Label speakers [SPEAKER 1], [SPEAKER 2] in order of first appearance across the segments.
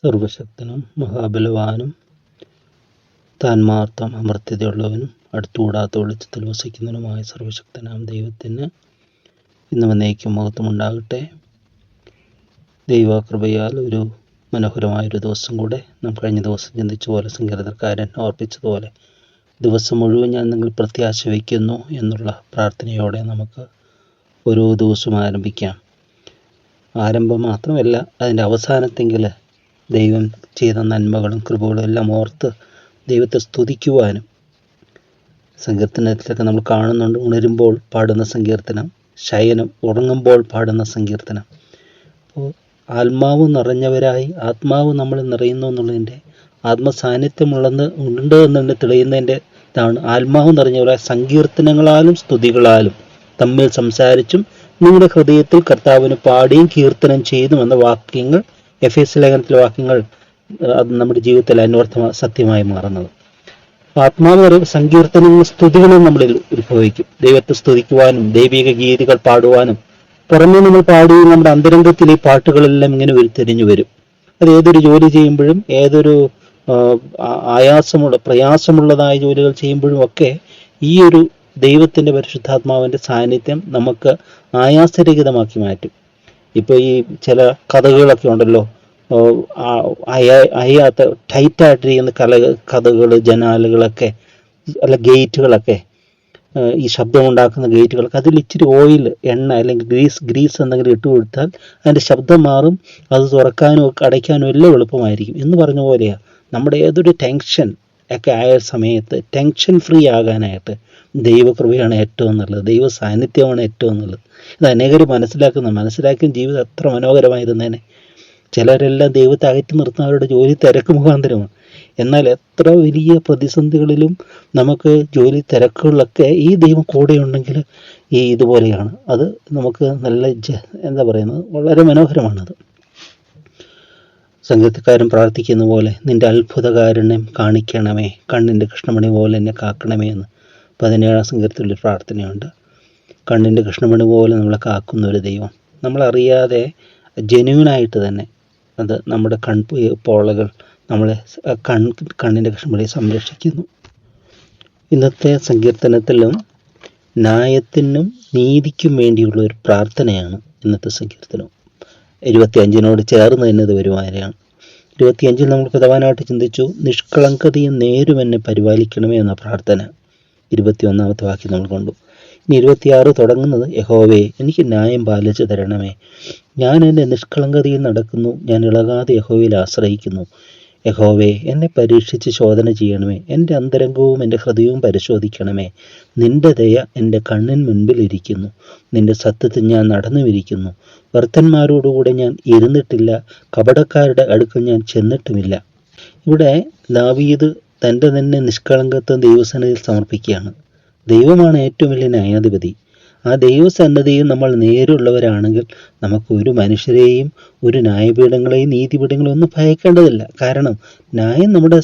[SPEAKER 1] സർവശക്തനും മഹാബലവാനും താന്മാർത്ഥം അമർത്യതയുള്ളവനും അടുത്തുകൂടാത്ത വെളിച്ചത്തിൽ വസിക്കുന്നവനുമായ സർവശക്തനാം ദൈവത്തിന് ഇന്ന് വന്നേക്കും മഹത്വമുണ്ടാകട്ടെ. ദൈവകൃപയാൽ ഒരു മനോഹരമായൊരു ദിവസം കൂടെ നാം കഴിഞ്ഞ ദിവസം ചിന്തിച്ച പോലെ സങ്കീർത്തനക്കാരൻ ഓർപ്പിച്ചതുപോലെ ദിവസം മുഴുവൻ ഞാൻ നിങ്ങൾ പ്രത്യാശ വയ്ക്കുന്നു എന്നുള്ള പ്രാർത്ഥനയോടെ നമുക്ക് ഓരോ ദിവസവും ആരംഭിക്കാം. ആരംഭം മാത്രമല്ല, അതിൻ്റെ അവസാനത്തെങ്കിൽ ദൈവം ചെയ്ത നന്മകളും കൃപകളും എല്ലാം ഓർത്ത് ദൈവത്തെ സ്തുതിക്കുവാനും. സങ്കീർത്തനത്തിലൊക്കെ നമ്മൾ കാണുന്നുണ്ട്, ഉണരുമ്പോൾ പാടുന്ന സങ്കീർത്തനം, ശയനം ഉറങ്ങുമ്പോൾ പാടുന്ന സങ്കീർത്തനം. അപ്പോൾ ആത്മാവ് നിറഞ്ഞവരായി ആത്മാവ് നമ്മൾ നിറയുന്നു എന്നുള്ളതിൻ്റെ ആത്മസാന്നിധ്യമുള്ളത് ഉണ്ട് എന്നുള്ളത് തെളിയുന്നതിൻ്റെ ഇതാണ്. ആത്മാവ് നിറഞ്ഞവരായ സങ്കീർത്തനങ്ങളാലും സ്തുതികളാലും തമ്മിൽ സംസാരിച്ചും നിങ്ങളുടെ ഹൃദയത്തിൽ കർത്താവിന് പാടിയും കീർത്തനം ചെയ്തും എന്ന വാക്യങ്ങൾ, എഫേസ്യ ലേഖനത്തിലെ വാക്യങ്ങൾ അത് നമ്മുടെ ജീവിതത്തിൽ അന്വർത്ഥ സത്യമായി മാറുന്നത്. ആത്മാവ് സങ്കീർത്തനങ്ങളും സ്തുതികളും നമ്മളിൽ ഉത്ഭവിക്കും. ദൈവത്തെ സ്തുതിക്കുവാനും ദൈവിക ഗീതികൾ പാടുവാനും പുറമേ നമ്മൾ പാടുകയും നമ്മുടെ അന്തരംഗത്തിൽ ഈ പാട്ടുകളെല്ലാം ഇങ്ങനെ ഉരുത്തിരിഞ്ഞു വരും. അത് ഏതൊരു ജോലി ചെയ്യുമ്പോഴും, ഏതൊരു പ്രയാസമുള്ളതായ ജോലികൾ ചെയ്യുമ്പോഴും ഒക്കെ ഈ ഒരു ദൈവത്തിൻ്റെ പരിശുദ്ധാത്മാവിൻ്റെ സാന്നിധ്യം നമുക്ക് ആയാസരഹിതമാക്കി മാറ്റും. ഇപ്പോൾ ഈ ചില കഥകളൊക്കെ ഉണ്ടല്ലോ, അയ്യാത്ത ടൈറ്റായിട്ടിരിക്കുന്ന കഥകൾ, ജനാലുകളൊക്കെ അല്ല ഗേറ്റുകളൊക്കെ, ഈ ശബ്ദമുണ്ടാക്കുന്ന ഗേറ്റുകളൊക്കെ അതിൽ ഇച്ചിരി ഓയിൽ, എണ്ണ അല്ലെങ്കിൽ ഗ്രീസ് എന്തെങ്കിലും ഇട്ട് കൊടുത്താൽ അതിൻ്റെ ശബ്ദം മാറും. അത് തുറക്കാനും അടയ്ക്കാനും എല്ലാം എളുപ്പമായിരിക്കും എന്ന് പറഞ്ഞ പോലെയാണ് നമ്മുടെ ഏതൊരു ടെൻഷൻ ഒക്കെ ആയ സമയത്ത് ടെൻഷൻ ഫ്രീ ആകാനായിട്ട് ദൈവകൃപയാണ് ഏറ്റവും നല്ലത്, ദൈവ സാന്നിധ്യമാണ് ഏറ്റവും നല്ലത്. ഇത് അനേകർ മനസ്സിലാക്കിയും ജീവിതം എത്ര മനോഹരമായിരുന്നേനെ. ചിലരെല്ലാം ദൈവത്തെ അകറ്റി നിർത്തുന്ന അവരുടെ ജോലി തിരക്ക് മുഖാന്തരമാണ്. എന്നാൽ എത്ര വലിയ പ്രതിസന്ധികളിലും നമുക്ക് ജോലി തിരക്കുകളിലൊക്കെ ഈ ദൈവം കൂടെ ഉണ്ടെങ്കിൽ ഇതുപോലെയാണ്. അത് നമുക്ക് നല്ല എന്താ പറയുന്നത്, വളരെ മനോഹരമാണത്. സംഗീതക്കാരൻ പ്രാർത്ഥിക്കുന്ന പോലെ നിന്റെ അത്ഭുതകാരുണ്യം കാണിക്കണമേ, കണ്ണിൻ്റെ കൃഷ്ണമണി പോലെ എന്നെ കാക്കണമേ എന്ന് 17-ാം സങ്കീർത്തനത്തിൽ പ്രാർത്ഥനയുണ്ട്. കണ്ണിൻ്റെ കൃഷ്ണമണി പോലെ നമ്മളെ കാക്കുന്ന ഒരു ദൈവം, നമ്മളറിയാതെ ജെന്യൂനായിട്ട് തന്നെ അത് നമ്മുടെ പോളകൾ നമ്മളെ കണ്ണിൻ്റെ കൃഷ്ണമണിയെ സംരക്ഷിക്കുന്നു. ഇന്നത്തെ സങ്കീർത്തനത്തിലും ന്യായത്തിനും നീതിക്കും വേണ്ടിയുള്ള ഒരു പ്രാർത്ഥനയാണ് ഇന്നത്തെ സങ്കീർത്തനം. 25-നോട് ചേർന്ന് തന്നെ ഇത് വരുവാനാണ്. 25-ൽ നമ്മൾ പ്രധാനമായിട്ട് ചിന്തിച്ചു, നിഷ്കളങ്കതയും നേരും എന്നെ പരിപാലിക്കണമേ എന്ന പ്രാർത്ഥന. 21-ാമത്തെ വാക്യം നമ്മൾ കണ്ടു. ഇനി 26 തുടങ്ങുന്നത്, യഹോവേ എനിക്ക് ന്യായം പാലിച്ചു തരണമേ, ഞാൻ എൻ്റെ നിഷ്കളങ്കതയിൽ നടക്കുന്നു, ഞാൻ ഇളകാതെ യഹോവയിൽ ആശ്രയിക്കുന്നു. യഹോവേ എന്നെ പരീക്ഷിച്ച് ശോധന ചെയ്യണമേ, എൻ്റെ അന്തരംഗവും എൻ്റെ ഹൃദയവും പരിശോധിക്കണമേ. നിന്റെ ദയ എൻ്റെ കണ്ണിൻ മുൻപിൽ ഇരിക്കുന്നു, നിന്റെ സത്യത്തിൽ ഞാൻ നടന്നുമിരിക്കുന്നു. ഭർത്തന്മാരോടുകൂടെ ഞാൻ ഇരുന്നിട്ടില്ല, കപടക്കാരുടെ അടുക്കൽ ഞാൻ ചെന്നിട്ടുമില്ല. ഇവിടെ ദാവീദ് തൻ്റെ തന്നെ നിഷ്കളങ്കത്വം ദൈവസന്നിധിയിൽ സമർപ്പിക്കുകയാണ്. ദൈവമാണ് ഏറ്റവും വലിയ ന്യായാധിപതി. ആ ദൈവസന്നദ്ധിയിൽ നമ്മൾ നേരുള്ളവരാണെങ്കിൽ നമുക്ക് ഒരു മനുഷ്യരെയും ഒരു ന്യായപീഠങ്ങളെയും നീതിപീഠങ്ങളെയും ഒന്നും ഭയക്കേണ്ടതില്ല. കാരണം ന്യായം നമ്മുടെ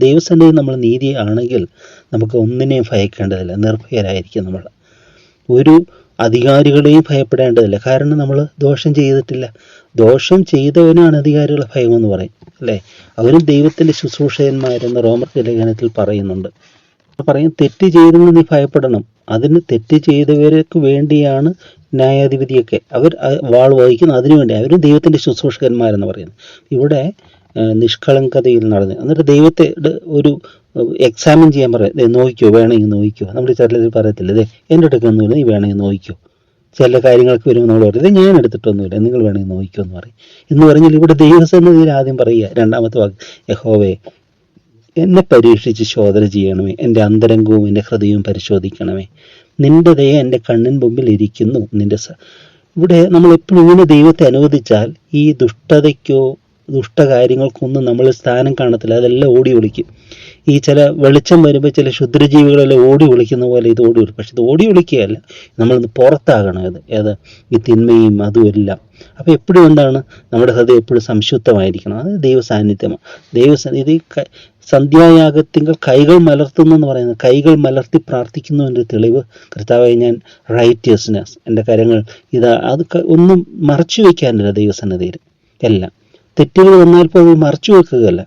[SPEAKER 1] ദൈവസന്നിധിയിൽ നമ്മൾ നീതി ആണെങ്കിൽ നമുക്ക് ഒന്നിനെയും ഭയക്കേണ്ടതില്ല. നിർഭയരായിരിക്കും നമ്മൾ. ഒരു അധികാരികളെയും ഭയപ്പെടേണ്ടതില്ല, കാരണം നമ്മൾ ദോഷം ചെയ്തിട്ടില്ല. ദോഷം ചെയ്തവനാണ് അധികാരികളെ ഭയമെന്ന് പറയും അല്ലേ. അവരും ദൈവത്തിൻ്റെ ശുശ്രൂഷകന്മാരെന്ന് റോമർ ലേഖനത്തിൽ പറയുന്നുണ്ട്. പറയും, തെറ്റ് ചെയ്തെന്ന് നീ ഭയപ്പെടണം. അതിന് തെറ്റ് ചെയ്തവർക്ക് വേണ്ടിയാണ് ന്യായാധിപതിയൊക്കെ. അവർ വാൾ വഹിക്കുന്നത് അതിനു വേണ്ടി. അവരും ദൈവത്തിൻ്റെ ശുശ്രൂഷകന്മാരെന്ന് പറയുന്നത്. ഇവിടെ നിഷ്കളങ്കതയിൽ നടന്ന് എന്നിട്ട് ദൈവത്തെ ഒരു എക്സാമിൻ ചെയ്യാൻ പറയാം. നോക്കിക്കോ, വേണമെങ്കിൽ നോക്കിക്കോ. നമ്മൾ ചിലർ പറയത്തില്ല, എൻ്റെ അടുക്കൊന്നുമില്ല, നീ വേണമെങ്കിൽ നോക്കിക്കോ. ചില കാര്യങ്ങൾക്ക് വരുമ്പോൾ നമ്മൾ പറയും, ഞാൻ എടുത്തിട്ടൊന്നുമില്ല, നിങ്ങൾ വേണമെങ്കിൽ നോക്കിക്കോ എന്ന് പറയും. എന്ന് പറഞ്ഞാൽ ഇവിടെ ദൈവസന്നിധിയിൽ ആദ്യം പറയുക, രണ്ടാമത്തെ വാക്ക്, യഹോവേ എന്നെ പരീക്ഷിച്ച് ശോധന ചെയ്യണമേ, എൻ്റെ അന്തരംഗവും എൻ്റെ ഹൃദയവും പരിശോധിക്കണമേ. നിന്റെ ദയ എൻ്റെ കണ്ണിൻ മുമ്പിൽ ഇരിക്കുന്നു. ഇവിടെ നമ്മൾ എപ്പോഴും ഇങ്ങനെ ദൈവത്തെ അനുവദിച്ചാൽ ഈ ദുഷ്ടകാര്യങ്ങൾക്കൊന്നും നമ്മൾ സ്ഥാനം കാണത്തില്ല. അതെല്ലാം ഓടി ഒളിക്കും. ഈ ചില വെളിച്ചം വരുമ്പോൾ ചില ക്ഷുദ്രജീവികളെല്ലാം ഓടി ഒളിക്കുന്ന പോലെ ഇത് ഓടി ഒളിക്കും. പക്ഷെ ഇത് ഓടി ഒളിക്കുകയല്ല, നമ്മളിന്ന് പുറത്താകണം. ഏത് ഈ തിന്മയും അതുമെല്ലാം. അപ്പോൾ എപ്പോഴും എന്താണ്, നമ്മുടെ ഹൃദയം എപ്പോഴും സംശുദ്ധമായിരിക്കണം. അത് ദൈവ സാന്നിധ്യമാണ്. ഇത് സന്ധ്യായാഗത്തിങ്കൽ കൈകൾ മലർത്തുന്നു എന്ന് പറയുന്നത്, കൈകൾ മലർത്തി പ്രാർത്ഥിക്കുന്നതിൻ്റെ തെളിവ്, കർത്താവേ ഞാൻ റൈറ്റിയസ്നെസ്, എൻ്റെ കരങ്ങൾ അത് ഒന്നും മറച്ചു വയ്ക്കാനില്ല ദൈവസന്നിധിയിൽ. എല്ലാം തെറ്റുകൾ വന്നാൽ പോലും മറച്ചു വെക്കുകയല്ല.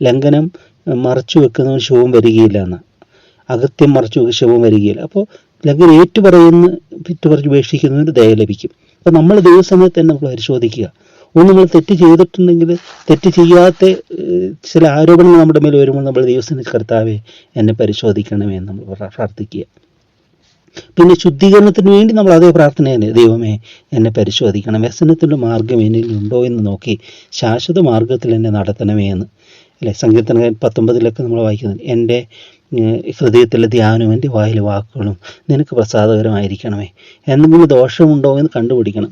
[SPEAKER 1] ലംഘനം മറച്ചു വെക്കുന്നവന് ശുഭം വരികയില്ല എന്ന്, അകത്യം മറച്ചു വെക്കുക ശുഭം വരികയില്ല. അപ്പോൾ ലംഘനം ഏറ്റുപറയുന്ന വിറ്റുപറഞ്ഞ് ഉപേക്ഷിക്കുന്നതിന് ദയ ലഭിക്കും. അപ്പോൾ നമ്മൾ ദൈവസമയത്ത് തന്നെ നമ്മൾ പരിശോധിക്കുക. ഒന്ന് നമ്മൾ തെറ്റ് ചെയ്തിട്ടുണ്ടെങ്കിൽ, തെറ്റ് ചെയ്യാത്ത ചില ആരോപണങ്ങൾ നമ്മുടെ മേൽ വരുമ്പോൾ നമ്മൾ ദൈവത്തിന് കർത്താവെ എന്നെ പരിശോധിക്കണമേ എന്ന് നമ്മൾ പ്രാർത്ഥിക്കുക. പിന്നെ ശുദ്ധീകരണത്തിന് വേണ്ടി നമ്മൾ അതേ പ്രാർത്ഥന തന്നെ, ദൈവമേ എന്നെ പരിശോധിക്കണം, വ്യസനത്തിൻ്റെ മാർഗം എന്നിൽ ഉണ്ടോ എന്ന് നോക്കി ശാശ്വത മാർഗത്തിൽ എന്നെ നടത്തണമേ എന്ന്, അല്ലേ? സങ്കീർത്തനം 19 നമ്മൾ വായിക്കുന്നത്, എൻ്റെ ഹൃദയത്തിലെ ധ്യാനവും എൻ്റെ വായിലെ വാക്കുകളും നിനക്ക് പ്രസാദകരമായിരിക്കണമേ. എന്തെങ്കിലും ദോഷമുണ്ടോ എന്ന് കണ്ടുപിടിക്കണം.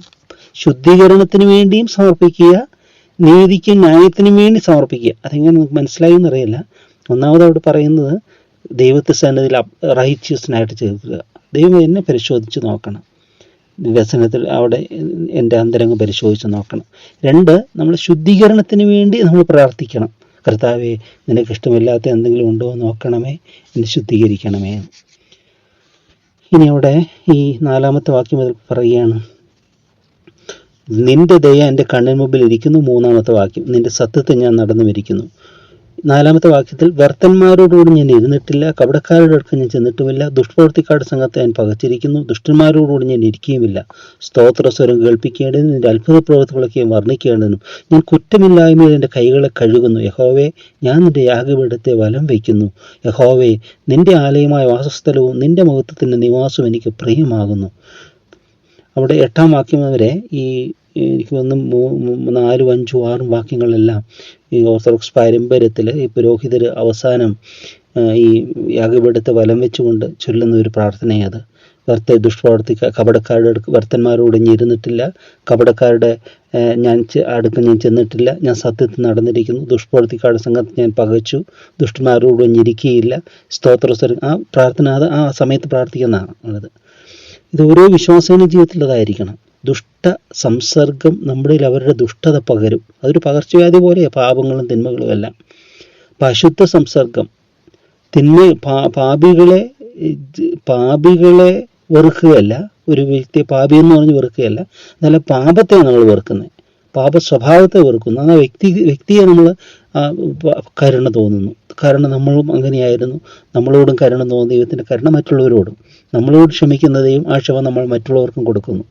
[SPEAKER 1] ശുദ്ധീകരണത്തിന് വേണ്ടിയും സമർപ്പിക്കുക, നീതിക്കും ന്യായത്തിനും വേണ്ടി സമർപ്പിക്കുക. അതെങ്ങനെ നമുക്ക് മനസ്സിലായി എന്നറിയില്ല. ഒന്നാമത് അവിടെ പറയുന്നത് ദൈവത്തെ സന്നിധിയിൽ റൈച്ചിയസ്നായിട്ട് ചേർക്കുക. ദൈവം എന്നെ പരിശോധിച്ച് നോക്കണം, വ്യസനത്തിൽ അവിടെ എൻ്റെ അന്തരംഗം പരിശോധിച്ച് നോക്കണം. 2, നമ്മൾ ശുദ്ധീകരണത്തിന് വേണ്ടി നമ്മൾ പ്രാർത്ഥിക്കണം. കർത്താവെ നിനക്ക് ഇഷ്ടമില്ലാത്ത എന്തെങ്കിലും ഉണ്ടോ എന്ന് നോക്കണമേ, എന്നെ ശുദ്ധീകരിക്കണമേ. ഇനി അവിടെ ഈ 4-ാമത്തെ വാക്യം മുതൽ പറയുകയാണ്, നിന്റെ ദയ എൻ്റെ കണ്ണിന് മുമ്പിൽ ഇരിക്കുന്നു. 3-ാമത്തെ വാക്യം, നിന്റെ സത്യത്തെ ഞാൻ നടന്നു വരിക്കുന്നു. 4-ാമത്തെ വാക്യത്തിൽ, വ്യർത്ഥന്മാരോടുകൂടി ഞാൻ ഇരുന്നിട്ടില്ല, കപടക്കാരുടെ അടുത്ത് ഞാൻ ചെന്നിട്ടുമില്ല, ദുഷ്പ്രവൃത്തിക്കാരുടെ സംഘത്തെ ഞാൻ പകച്ചിരിക്കുന്നു, ദുഷ്ടന്മാരോടുകൂടി ഞാൻ ഇരിക്കുകയുമില്ല. സ്തോത്രസ്വരം കേൾപ്പിക്കേണ്ടതിനും നിന്റെ അത്ഭുത പ്രവൃത്തികളൊക്കെ ഞാൻ വർണ്ണിക്കേണ്ടതിനും ഞാൻ കുറ്റമില്ലായ്മയിൽ എൻ്റെ കൈകളെ കഴുകുന്നു. യഹോവേ, ഞാൻ നിന്റെ യാഗപീഠത്തെ വലം വയ്ക്കുന്നു. യഹോവേ, നിന്റെ ആലയമായ വാസസ്ഥലവും നിന്റെ മഹത്വത്തിൻ്റെ നിവാസവും എനിക്ക് പ്രിയമാകുന്നു. അവിടെ 8-ാം വാക്യം വരെ ഈ എനിക്ക് വന്ന് 4, 5, 6 വാക്യങ്ങളെല്ലാം ഈ ഓർത്തഡോക്സ് പാരമ്പര്യത്തിൽ ഈ പുരോഹിതർ അവസാനം ഈ യാഗപീഠത്തെ വലം വെച്ചുകൊണ്ട് ചൊല്ലുന്ന ഒരു പ്രാർത്ഥനയത്. ദുഷ്പ്രവർത്തി കപടക്കാരുടെ വ്യർത്ഥന്മാരോട് ഞാൻ ഇരുന്നിട്ടില്ല, കപടക്കാരുടെ അടുത്ത് ഞാൻ ചെന്നിട്ടില്ല, ഞാൻ സത്യത്തിൽ നടന്നിരിക്കുന്നു, ദുഷ്പ്രവർത്തിക്കാരുടെ സംഘത്തെ ഞാൻ പകച്ചു, ദുഷ്ടന്മാരോട് ഞാൻ ഇരിക്കുകയില്ല. സ്തോത്രസ്വരം, ആ പ്രാർത്ഥന അത് ആ സമയത്ത് പ്രാർത്ഥിക്കുന്നതാണ് ഉള്ളത്. ഇത് ഓരോ വിശ്വാസിയുടെ ജീവിതത്തിലതായിരിക്കണം. ദുഷ്ട സംസർഗം നമ്മുടെ അവരുടെ ദുഷ്ടത പകരും. അതൊരു പകർച്ചവ്യാധി പോലെയാണ് പാപങ്ങളും തിന്മകളും എല്ലാം. അശുദ്ധ സംസർഗം, പാപികളെ വെറുക്കുകയല്ല, ഒരു വ്യക്തിയെ പാപി എന്ന് പറഞ്ഞ് വെറുക്കുകയല്ല, നല്ല പാപത്തെ നമ്മൾ വെറുക്കുന്നത്, പാപ സ്വഭാവത്തെ വെറുക്കുന്നു. ആ വ്യക്തിയെ നമ്മൾ കരുണ തോന്നുന്നു. കാരണം നമ്മളും അങ്ങനെയായിരുന്നു, നമ്മളോടും കരുണ തോന്നുന്ന ദൈവത്തിൻ്റെ കരുണ മറ്റുള്ളവരോടും. നമ്മളോട് ക്ഷമിക്കുന്നതെയും ആ ക്ഷമ നമ്മൾ മറ്റുള്ളവർക്കും കൊടുക്കുന്നു,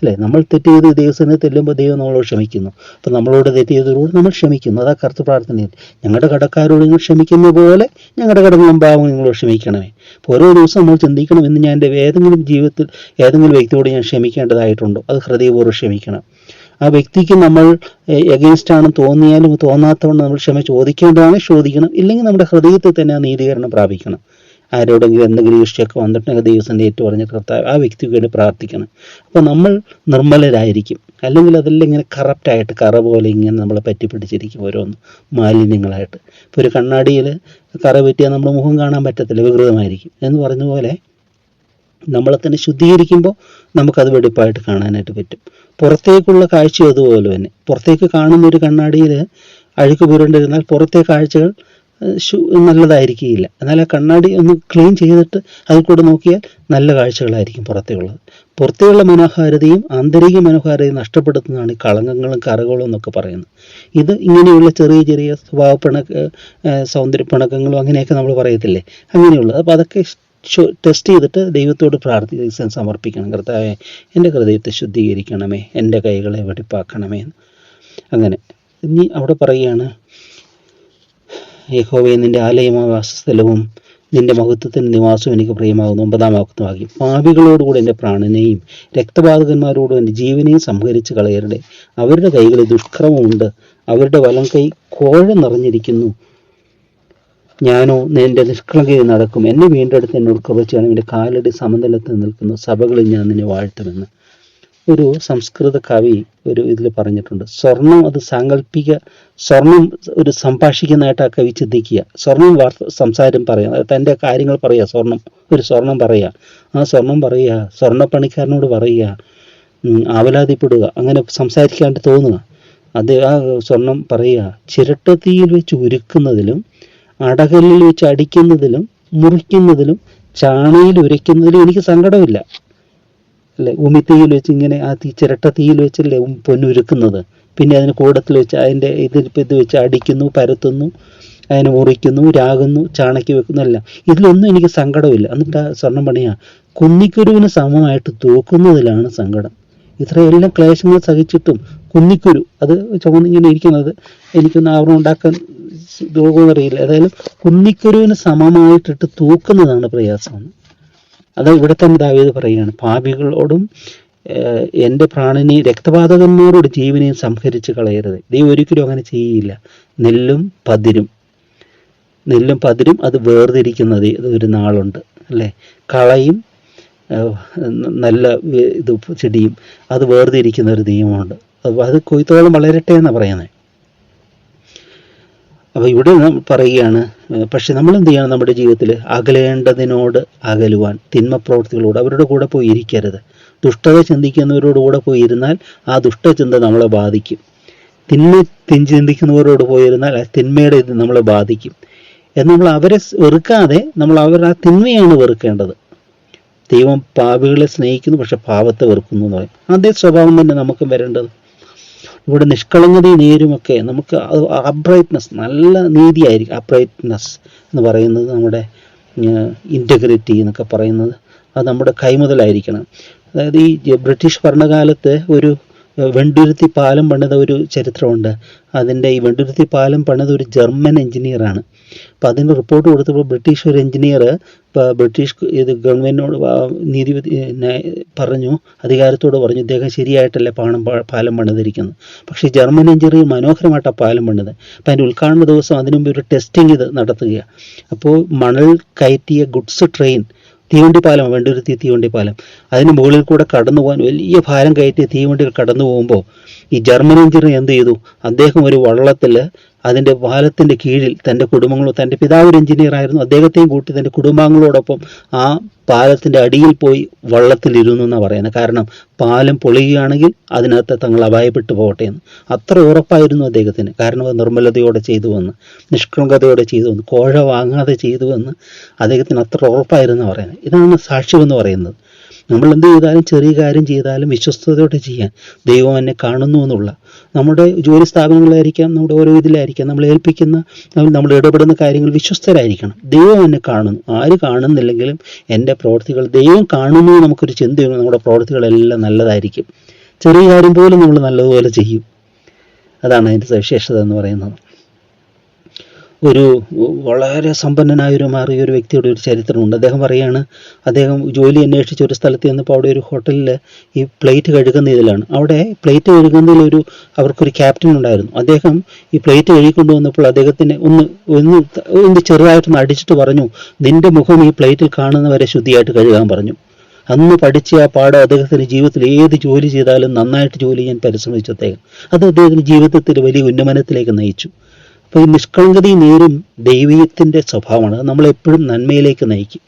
[SPEAKER 1] അല്ലേ? നമ്മൾ തെറ്റ് ചെയ്ത് ദൈവത്തിന് തെല്ലുമ്പോൾ ദൈവം നമ്മളോട് ക്ഷമിക്കുന്നു. അപ്പോൾ നമ്മളോട് തെറ്റ് ചെയ്തവരോട് നമ്മൾ ക്ഷമിക്കുന്നു. അതാ കർത്തൃ പ്രാർത്ഥനയിൽ, ഞങ്ങളുടെ കടക്കാരോട് നിങ്ങൾ ക്ഷമിക്കുന്ന പോലെ ഞങ്ങളുടെ കടങ്ങളും പാവങ്ങളും നിങ്ങളോട് ക്ഷമിക്കണമേ. അപ്പോൾ ഓരോ ദിവസം നമ്മൾ ചിന്തിക്കണം, ഇന്ന് ഞാൻ എൻ്റെ ഏതെങ്കിലും ജീവിതത്തിൽ ഏതെങ്കിലും വ്യക്തിയോട് ഞാൻ ക്ഷമിക്കേണ്ടതായിട്ടുണ്ടോ? അത് ഹൃദയപൂർവ്വം ക്ഷമിക്കണം. ആ വ്യക്തിക്ക് നമ്മൾ എഗെയിൻസ്റ്റ് ആണെന്ന് തോന്നിയാലും തോന്നാത്തവണ്ണം നമ്മൾ ക്ഷമ ചോദിക്കേണ്ടതാണ്, ചോദിക്കണം. ഇല്ലെങ്കിൽ നമ്മുടെ ഹൃദയത്തിൽ തന്നെ ആ നീതീകരണം പ്രാപിക്കണം. ആരോടെങ്കിലും എന്തെങ്കിലും ഇഷ്ടമൊക്കെ വന്നിട്ടുണ്ടെങ്കിൽ ദൈവത്തിൻ്റെ ഏറ്റുപറഞ്ഞ കർത്താവ് ആ വ്യക്തിക്ക് വേണ്ടി പ്രാർത്ഥിക്കണം. അപ്പോൾ നമ്മൾ നിർമ്മലരായിരിക്കും. അല്ലെങ്കിൽ അതെല്ലാം ഇങ്ങനെ കറപ്റ്റായിട്ട് കറ പോലെ ഇങ്ങനെ നമ്മളെ പറ്റി പിടിച്ചിരിക്കും, ഓരോന്ന് മാലിന്യങ്ങളായിട്ട്. ഇപ്പോൾ ഒരു കണ്ണാടിയിൽ കറ പറ്റിയാൽ നമ്മുടെ മുഖം കാണാൻ പറ്റത്തില്ല, വികൃതമായിരിക്കും. എന്ന് പറഞ്ഞ പോലെ നമ്മളെ തന്നെ ശുദ്ധീകരിക്കുമ്പോൾ നമുക്കത് വെടിപ്പായിട്ട് കാണാനായിട്ട് പറ്റും. പുറത്തേക്കുള്ള കാഴ്ച അതുപോലെ തന്നെ. പുറത്തേക്ക് കാണുന്ന ഒരു കണ്ണാടിയിൽ അഴുക്ക് പുരണ്ടിരുന്നാൽ പുറത്തെ കാഴ്ചകൾ നല്ലതായിരിക്കില്ല. എന്നാൽ ആ കണ്ണാടി ഒന്ന് ക്ലീൻ ചെയ്തിട്ട് അതിൽ കൂടെ നോക്കിയാൽ നല്ല കാഴ്ചകളായിരിക്കും പുറത്തേക്കുള്ളത്. പുറത്തേക്കുള്ള മനോഹാരിതയും ആന്തരിക മനോഹാരിതയും നഷ്ടപ്പെടുത്തുന്നതാണ് ഈ കളങ്കങ്ങളും കറകളും എന്നൊക്കെ പറയുന്നത്. ഇത് ഇങ്ങനെയുള്ള ചെറിയ ചെറിയ സൗന്ദര്യപ്പിണക്കങ്ങളും അങ്ങനെയൊക്കെ നമ്മൾ പറയത്തില്ലേ, അങ്ങനെയുള്ളത്. അപ്പോൾ അതൊക്കെ ടെസ്റ്റ് ചെയ്തിട്ട് ദൈവത്തോട് പ്രാർത്ഥിക്കാൻ സമർപ്പിക്കണം. കർത്താവേ, എൻ്റെ ഹൃദയത്തെ ശുദ്ധീകരിക്കണമേ, എൻ്റെ കൈകളെ വെടിപ്പാക്കണമേ. അങ്ങനെ ഇനി അവിടെ പറയുകയാണ്, യഹോവേ, നിൻ്റെ ആലയമായ വാസസ്ഥലവും നിൻ്റെ മഹത്വത്തിൻ്റെ നിവാസവും എനിക്ക് പ്രിയമാകുന്നു. 9-ാം വാക്യം, പാപികളോടുകൂടി എൻ്റെ പ്രാണനെയും രക്തപാതകന്മാരോടും എൻ്റെ ജീവനെയും സംഹരിച്ച് കളയരുതേ. അവരുടെ കൈകളിൽ ദുഷ്കർമ്മമുണ്ട്, അവരുടെ വലം കൈ കോഴ നിറഞ്ഞിരിക്കുന്നു. ഞാനോ എൻ്റെ നിഷ്കളങ്കയിൽ നടക്കും. എന്നെ വീണ്ടെടുത്ത് എന്നോട് കൃപ ചെയ്യണം. എൻ്റെ കാലടി സമതലത്തിൽ നിൽക്കുന്നു, സഭകളിൽ ഞാൻ നിന്നെ വാഴ്ത്തുമെന്ന്. ഒരു സംസ്കൃത കവി ഒരു ഇതിൽ പറഞ്ഞിട്ടുണ്ട്. സ്വർണം അത് സാങ്കല്പിക, സ്വർണം ഒരു സംഭാഷിക്കുന്നതായിട്ട് ആ കവി ചിന്തിക്കുക. സ്വർണം സംസാരം പറയുക, തൻ്റെ കാര്യങ്ങൾ പറയുക. സ്വർണം പറയുക, ആ സ്വർണം പറയുക, സ്വർണ്ണപ്പണിക്കാരനോട് പറയുക, ആവലാതിപ്പെടുക, അങ്ങനെ സംസാരിക്കാണ്ട് തോന്നുക. അത് ആ സ്വർണം പറയുക, ചിരട്ടത്തീയിൽ വെച്ച് ഉരുക്കുന്നതിലും അടകല്ലിൽ വെച്ച് അടിക്കുന്നതിലും മുറിക്കുന്നതിലും ചാണയിൽ ഉരയ്ക്കുന്നതിലും എനിക്ക് സങ്കടമില്ല, അല്ലെ? ഉമിത്തീയിൽ വെച്ച് ഇങ്ങനെ ആ ചിരട്ട തീയിൽ വെച്ചല്ലേ പൊന്നുരുക്കുന്നത്. പിന്നെ അതിന് കൂടത്തിൽ വെച്ച് അതിൻ്റെ ഇത് വെച്ച് അടിക്കുന്നു, പരത്തുന്നു, അതിനെ മുറിക്കുന്നു, രാകുന്നു, ചാണക്കി വെക്കുന്നു, എല്ലാം. ഇതിലൊന്നും എനിക്ക് സങ്കടമില്ല. എന്നിട്ട് സ്വർണ്ണം പണിയാ കുന്നിക്കുരുവിന് സമമായിട്ട് തൂക്കുന്നതിലാണ് സങ്കടം. ഇത്രയെല്ലാം ക്ലേശങ്ങൾ സഹിച്ചിട്ടും കുന്നിക്കുരു അത് ചുമന്നിങ്ങനെ ഇരിക്കുന്നത് എനിക്കൊന്ന് ആവരണം ഉണ്ടാക്കാൻ അറിയില്ല. ഏതായാലും കുന്നിക്കുരുവിന് സമമായിട്ടിട്ട് തൂക്കുന്നതാണ് പ്രയാസമാണ്. അത് ഇവിടെ തന്നെ ദാവീദ് പറയുകയാണ്, പാപികളോടും എൻ്റെ പ്രാണനെയും രക്തപാതകന്മാരോട് ജീവനെയും സംഹരിച്ച് കളയരുത്. ദൈവം ഒരിക്കലും അങ്ങനെ ചെയ്യില്ല. നെല്ലും പതിരും അത് വേർതിരിക്കുന്നത് ഒരു നാളുണ്ട് അല്ലേ. കളയും നല്ല ഇത് ചെടിയും അത് വേർതിരിക്കുന്ന ഒരു നിയമമുണ്ട്. അത് കൊയ്ത്തോളം വളരട്ടെ എന്നാണ് പറയുന്നത്. അപ്പോൾ ഇവിടെ പറയുകയാണ്, പക്ഷെ നമ്മൾ എന്ത് ചെയ്യണം? നമ്മുടെ ജീവിതത്തിൽ അകലേണ്ടതിനോട് അകലുവാൻ, തിന്മ പ്രവൃത്തികളോട് അവരുടെ കൂടെ പോയി ഇരിക്കരുത്. ദുഷ്ടത ചിന്തിക്കുന്നവരോട് കൂടെ പോയി ഇരുന്നാൽ ആ ദുഷ്ടചിന്ത നമ്മളെ ബാധിക്കും. ചിന്തിക്കുന്നവരോട് പോയിരുന്നാൽ ആ തിന്മയുടെ ഇത് നമ്മളെ ബാധിക്കും. എന്ന് നമ്മൾ അവരെ വെറുക്കാതെ നമ്മൾ ആ തിന്മയാണ് വെറുക്കേണ്ടത്. ദൈവം പാപികളെ സ്നേഹിക്കുന്നു, പക്ഷെ പാപത്തെ വെറുക്കുന്നു എന്ന് പറയും. അതേ സ്വഭാവം തന്നെ നമുക്ക് വരേണ്ടത്. ഇവിടെ നിഷ്കളങ്കതയും നേരുമൊക്കെ നമുക്ക് അപ്രൈറ്റ്നസ്, നല്ല നീതിയായിരിക്കും. അപ്രൈറ്റ്നസ് എന്ന് പറയുന്നത് നമ്മുടെ ഇൻറ്റഗ്രിറ്റി എന്നൊക്കെ പറയുന്നത് അത് നമ്മുടെ കൈമുതലായിരിക്കണം. അതായത് ഈ ബ്രിട്ടീഷ് ഭരണകാലത്ത് ഒരു വെണ്ടുരുത്തി പാലം പണിത ഒരു ചരിത്രമുണ്ട്. അതിൻ്റെ ഈ വെണ്ടുരുത്തി പാലം പണിത ഒരു ജർമ്മൻ എഞ്ചിനീയറാണ്. അപ്പോൾ അതിൻ്റെ റിപ്പോർട്ട് കൊടുത്തപ്പോൾ ബ്രിട്ടീഷ് ഒരു എഞ്ചിനീയർ ബ്രിട്ടീഷ് ഇത് ഗവൺമെൻറ്റിനോട് അധികാരത്തോട് പറഞ്ഞു, ഇദ്ദേഹം ശരിയായിട്ടല്ലേ പാലം പണിതിരിക്കുന്നത്. പക്ഷേ ജർമ്മൻ എഞ്ചിനീയർ മനോഹരമായിട്ടാണ് പാലം പണിത്. അപ്പോൾ അതിൻ്റെ ഉദ്ഘാടന ദിവസം അതിനു മുമ്പ് ഒരു ടെസ്റ്റിംഗ് ഇത് നടത്തുകയാണ്. അപ്പോൾ മണൽ കയറ്റിയ ഗുഡ്സ് ട്രെയിൻ, തീവണ്ടി പാലം, വെണ്ടുരുത്തി തീവണ്ടി പാലം, അതിന് മുകളിൽ കൂടെ കടന്നു പോകാൻ വലിയ ഭാരം കയറ്റിയ തീവണ്ടികൾ കടന്നു പോകുമ്പോൾ ഈ ജർമ്മൻ എഞ്ചിനീയർ എന്ത് ചെയ്തു? അദ്ദേഹം ഒരു വള്ളത്തിൽ അതിൻ്റെ പാലത്തിൻ്റെ കീഴിൽ തൻ്റെ കുടുംബങ്ങളും, തൻ്റെ പിതാവ് ഒരു എഞ്ചിനീയർ ആയിരുന്നു, അദ്ദേഹത്തെയും കൂട്ടി തൻ്റെ കുടുംബാംഗങ്ങളോടൊപ്പം ആ പാലത്തിൻ്റെ അടിയിൽ പോയി വള്ളത്തിലിരുന്നു എന്നാണ് പറയുന്നത്. കാരണം പാലം പൊളിയുകയാണെങ്കിൽ അതിനകത്ത് തങ്ങൾ അപായപ്പെട്ടു പോകട്ടെ എന്ന്. അത്ര ഉറപ്പായിരുന്നു അദ്ദേഹത്തിന്. കാരണം അത് നിർമ്മലതയോടെ ചെയ്തുവെന്ന്, നിഷ്കളങ്കതയോടെ ചെയ്തുവെന്ന്, കോഴ വാങ്ങാതെ ചെയ്തുവെന്ന് അദ്ദേഹത്തിന് അത്ര ഉറപ്പായിരുന്നു പറയുന്നത്. ഇതാണ് സാക്ഷ്യമെന്ന് പറയുന്നത്. നമ്മൾ എന്ത് ചെയ്താലും, ചെറിയ കാര്യം ചെയ്താലും വിശ്വസ്തയോടെ ചെയ്യാൻ, ദൈവം എന്നെ കാണുന്നു എന്നുള്ള, നമ്മുടെ ജോലി സ്ഥാപനങ്ങളായിരിക്കാം, നമ്മുടെ ഓരോ ഇതിലായിരിക്കാം, നമ്മൾ ഏൽപ്പിക്കുന്ന, നമ്മൾ ഇടപെടുന്ന കാര്യങ്ങൾ വിശ്വസ്തരായിരിക്കണം. ദൈവം എന്നെ കാണുന്നു. ആര് കാണുന്നില്ലെങ്കിലും എൻ്റെ പ്രവൃത്തികൾ ദൈവം കാണുന്നു. നമുക്കൊരു ചിന്തയുണ്ട്, നമ്മുടെ പ്രവൃത്തികളെല്ലാം നല്ലതായിരിക്കും. ചെറിയ കാര്യം പോലും നമ്മൾ നല്ലതുപോലെ ചെയ്യും. അതാണ് അതിൻ്റെ സവിശേഷത എന്ന് പറയുന്നത്. ഒരു വളരെ സമ്പന്നനായ മാറിയൊരു വ്യക്തിയുടെ ഒരു ചരിത്രമുണ്ട്. അദ്ദേഹം പറയുകയാണ്, അദ്ദേഹം ജോലി അന്വേഷിച്ച ഒരു സ്ഥലത്ത് ചെന്നപ്പോൾ അവിടെ ഒരു ഹോട്ടലിൽ ഈ പ്ലേറ്റ് കഴുകുന്ന ഇതിലാണ്. അവിടെ പ്ലേറ്റ് കഴുകുന്നതിൽ അവർക്കൊരു ക്യാപ്റ്റൻ ഉണ്ടായിരുന്നു. അദ്ദേഹം ഈ പ്ലേറ്റ് കഴുകിക്കൊണ്ട് വന്നപ്പോൾ അദ്ദേഹത്തിന് ഒന്ന് ചെറുതായിട്ടൊന്ന് അടിച്ചിട്ട് പറഞ്ഞു, നിന്റെ മുഖം ഈ പ്ലേറ്റിൽ കാണുന്നവരെ ശുദ്ധിയായിട്ട് കഴുകാൻ പറഞ്ഞു. അന്ന് പഠിച്ച ആ പാഠം അദ്ദേഹത്തിൻ്റെ ജീവിതത്തിൽ ഏത് ജോലി ചെയ്താലും നന്നായിട്ട് ജോലി ചെയ്യാൻ പരിശ്രമിച്ചു അദ്ദേഹം. അത് അദ്ദേഹത്തിൻ്റെ ജീവിതത്തിൽ വലിയ ഉന്നമനത്തിലേക്ക് നയിച്ചു. അപ്പോൾ ഈ നിഷ്കളങ്കതയും നേരും ദൈവീയത്തിൻ്റെ സ്വഭാവമാണ്. അത് നമ്മളെപ്പോഴും നന്മയിലേക്ക് നയിക്കും.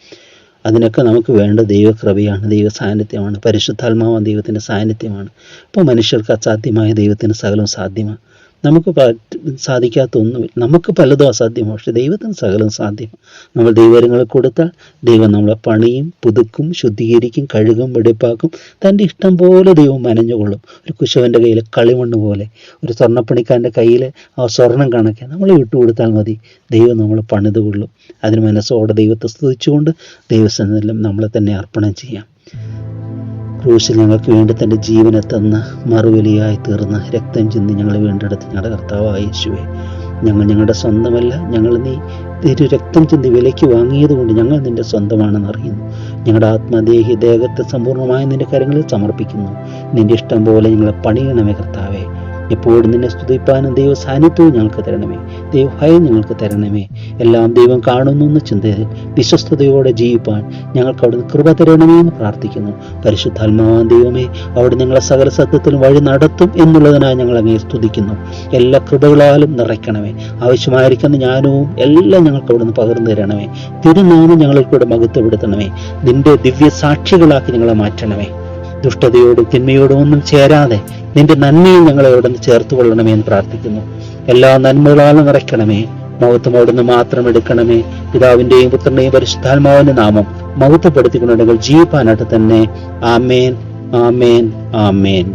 [SPEAKER 1] അതിനൊക്കെ നമുക്ക് വേണ്ട ദൈവകൃപയാണ്, ദൈവ സാന്നിധ്യമാണ്, പരിശുദ്ധാത്മാവാൻ ദൈവത്തിൻ്റെ സാന്നിധ്യമാണ്. അപ്പോൾ മനുഷ്യർക്ക് അസാധ്യമായ ദൈവത്തിന് സകലം സാധ്യമാണ്. നമുക്ക് സാധിക്കാത്ത ഒന്നുമില്ല. നമുക്ക് പലതും അസാധ്യമാണ്, പക്ഷെ ദൈവത്തിന് സകലം സാധ്യമാണ്. നമ്മൾ ദൈവകരങ്ങൾ കൊടുത്താൽ ദൈവം നമ്മളെ പണിയും, പുതുക്കും, ശുദ്ധീകരിക്കും, കഴുകും, വെടിപ്പാക്കും. തൻ്റെ ഇഷ്ടം പോലെ ദൈവം മനഞ്ഞുകൊള്ളും. ഒരു കുശവൻ്റെ കയ്യിൽ കളിമണ്ണ് പോലെ, ഒരു സ്വർണ്ണപ്പണിക്കാരൻ്റെ കയ്യിൽ ആ സ്വർണം കണക്കെ നമ്മൾ വിട്ടുകൊടുത്താൽ മതി, ദൈവം നമ്മളെ പണിതുകൊള്ളും. അതിന് മനസ്സോടെ ദൈവത്തെ സ്തുതിച്ചുകൊണ്ട് ദൈവസന്നിധിയിലും നമ്മളെ തന്നെ അർപ്പണം ചെയ്യാം. ക്രൂശിൽ ഞങ്ങൾക്ക് വേണ്ടി തൻ്റെ ജീവനെ തന്ന, മറുവിലയായി തീർന്ന, രക്തം ചിന്തി ഞങ്ങളെ വീണ്ടെടുത്ത് ഞങ്ങളുടെ കർത്താവായ യേശുവേ, ഞങ്ങളുടെ സ്വന്തമല്ല, നീ രക്തം ചിന്തി വിലയ്ക്ക് വാങ്ങിയതുകൊണ്ട് ഞങ്ങൾ നിൻ്റെ സ്വന്തമാണെന്ന് അറിയുന്നു. ഞങ്ങളുടെ ആത്മദേഹി ദേഹത്തെ സമ്പൂർണ്ണമായി നിൻ്റെ കരങ്ങളിൽ സമർപ്പിക്കുന്നു. നിൻ്റെ ഇഷ്ടം പോലെ ഞങ്ങളെ പണിയണമേ കർത്താവേ. എപ്പോഴും നിന്നെ സ്തുതിപ്പാനും ദൈവ സാന്നിധ്യവും ഞങ്ങൾക്ക് തരണമേ, ദൈവഭയം ഞങ്ങൾക്ക് തരണമേ. എല്ലാം ദൈവം കാണുന്നു എന്ന ചിന്തയിൽ വിശ്വസ്തയോടെ ജീവിപ്പാൻ ഞങ്ങൾക്ക് അവിടുന്ന് കൃപ തരണമേ എന്ന് പ്രാർത്ഥിക്കുന്നു. പരിശുദ്ധാത്മാവാൻ ദൈവമേ, അവിടെ ഞങ്ങളെ സകല സത്യത്തിലും വഴി നടത്തും എന്നുള്ളതിനായി ഞങ്ങൾ അങ്ങേ സ്തുതിക്കുന്നു. എല്ലാ കൃപകളാലും നിറയ്ക്കണമേ. ആവശ്യമായിരിക്കുന്ന ജ്ഞാനവും എല്ലാം ഞങ്ങൾക്ക് അവിടുന്ന് പകർന്നു തരണമേ. തിരുനാമം ഞങ്ങളിൽ കൂടെ മഹത്വപ്പെടുത്തണമേ. നിന്റെ ദിവ്യ സാക്ഷികളാക്കി ഞങ്ങളെ മാറ്റണമേ. ദുഷ്ടതയോടും തിന്മയോടും ഒന്നും ചേരാതെ നിന്റെ നന്മയും ഞങ്ങളെ അവിടുന്ന് ചേർത്ത് കൊള്ളണമേ എന്ന് പ്രാർത്ഥിക്കുന്നു. എല്ലാ നന്മകളാലും നിറയ്ക്കണമേ. മഹത്വം അവിടുന്ന് മാത്രം എടുക്കണമേ. പിതാവിന്റെയും പുത്രന്റെയും പരിശുദ്ധാത്മാവിന്റെ നാമം മഹത്വപ്പെടുത്തിക്കൊണ്ടുണ്ടെങ്കിൽ ജീവിപ്പാനായിട്ട് തന്നെ. ആമേൻ, ആമേൻ, ആമേൻ.